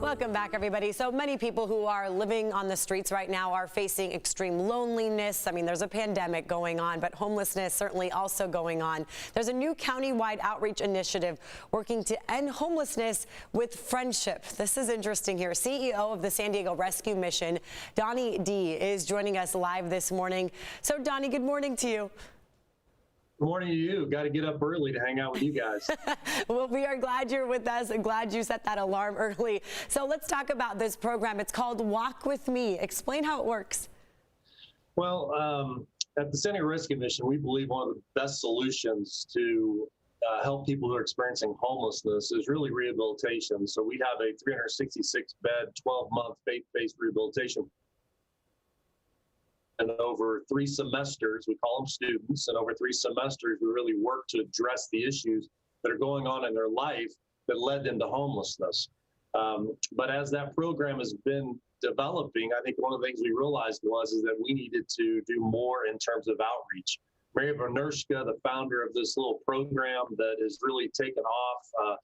Welcome back, everybody. So many people who are living on the streets right now are facing extreme loneliness. I mean, there's a pandemic going on, but homelessness certainly also going on. There's a new county-wide outreach initiative working to end homelessness with friendship. This is interesting here. CEO of the San Diego Rescue Mission, Donnie Dee, is joining us live this morning. So, Donnie, good morning to you. Good morning to you. Got to get up early to hang out with you guys. Well, we are glad you're with us and glad you set that alarm early. So let's talk about this program. It's called Walk With Me. Explain how it works. Well, at the San Diego Rescue Mission, we believe one of the best solutions to help people who are experiencing homelessness is really rehabilitation. So we have a 366-bed, 12-month faith-based rehabilitation. And over 3 semesters, we call them students, and over 3 semesters, we really work to address the issues that are going on in their life that led them to homelessness. But as that program has been developing, I think one of the things we realized is that we needed to do more in terms of outreach. Mary Vernershka, the founder of this little program that has really taken off,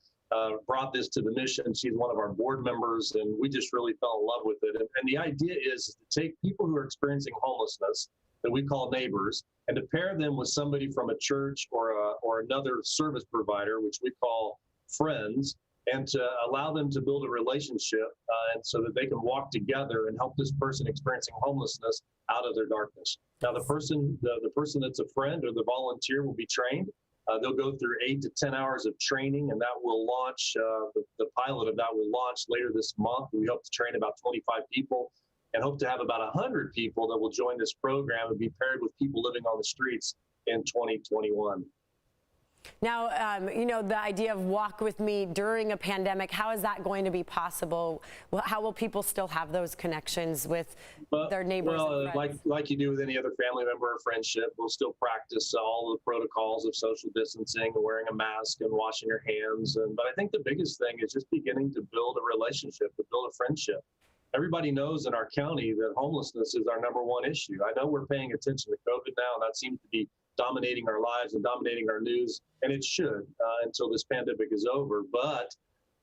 brought this to the mission. She's one of our board members, and we just really fell in love with it. And the idea is to take people who are experiencing homelessness, that we call neighbors, and to pair them with somebody from a church or another service provider, which we call friends, and to allow them to build a relationship and so that they can walk together and help this person experiencing homelessness out of their darkness. Now, the person that's a friend or the volunteer will be trained. They'll go through 8 to 10 hours of training, and that will launch, the pilot of that will launch later this month. We hope to train about 25 people and hope to have about 100 people that will join this program and be paired with people living on the streets in 2021. Now, you know, the idea of Walk With Me during a pandemic, how is that going to be possible? How will people still have those connections with their neighbors? Well, and friends? like you do with any other family member or friendship, we'll still practice all the protocols of social distancing and wearing a mask and washing your hands. But I think the biggest thing is just beginning to build a relationship, to build a friendship. Everybody knows in our county that homelessness is our #1 issue. I know we're paying attention to COVID now, and that seems to be dominating our lives and dominating our news, and it should until this pandemic is over. But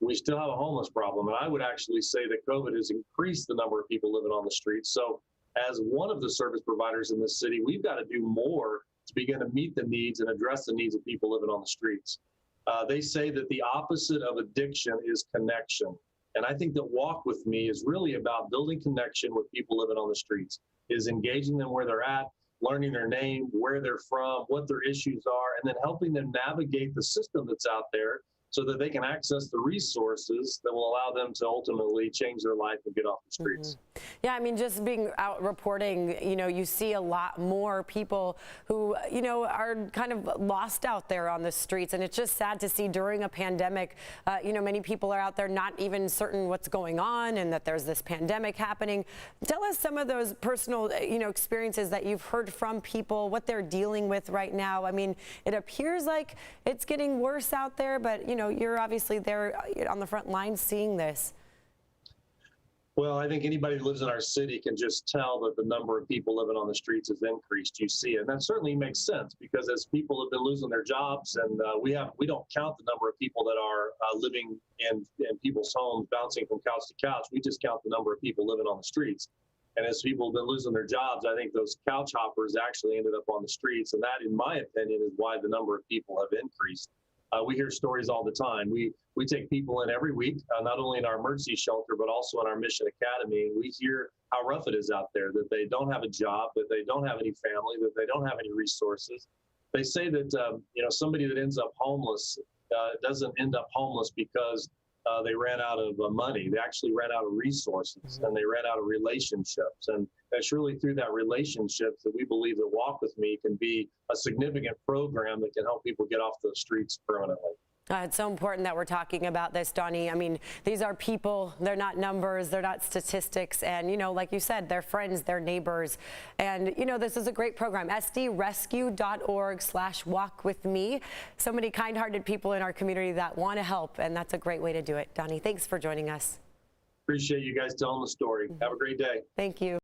we still have a homeless problem, and I would actually say that COVID has increased the number of people living on the streets. So as one of the service providers in this city, we've got to do more to begin to meet the needs and address the needs of people living on the streets. They say that the opposite of addiction is connection. And I think that Walk With Me is really about building connection with people living on the streets, is engaging them where they're at, learning their name, where they're from, what their issues are, and then helping them navigate the system that's out there so that they can access the resources that will allow them to ultimately change their life and get off the streets. Mm-hmm. Yeah, I mean, just being out reporting, you know, you see a lot more people who, you know, are kind of lost out there on the streets. And it's just sad to see during a pandemic, you know, many people are out there not even certain what's going on and that there's this pandemic happening. Tell us some of those personal, you know, experiences that you've heard from people, what they're dealing with right now. I mean, it appears like it's getting worse out there, but, you know, you're obviously there on the front lines seeing this. Well, I think anybody who lives in our city can just tell that the number of people living on the streets has increased. You see it, and that certainly makes sense because as people have been losing their jobs, and we don't count the number of people that are living in people's homes, bouncing from couch to couch. We just count the number of people living on the streets. And as people have been losing their jobs, I think those couch hoppers actually ended up on the streets, and that, in my opinion, is why the number of people have increased. We hear stories all the time. We take people in every week, not only in our emergency shelter, but also in our Mission Academy. We hear how rough it is out there, that they don't have a job, that they don't have any family, that they don't have any resources. They say that, you know, somebody that ends up homeless doesn't end up homeless because they ran out of money. They actually ran out of resources, and they ran out of relationships. And it's really through that relationship that we believe that Walk With Me can be a significant program that can help people get off the streets permanently. It's so important that we're talking about this, Donnie. I mean, these are people, they're not numbers, they're not statistics. And, you know, like you said, they're friends, they're neighbors. And, you know, this is a great program, sdrescue.org/walkwithme. So many kind-hearted people in our community that want to help, and that's a great way to do it. Donnie, thanks for joining us. Appreciate you guys telling the story. Have a great day. Thank you.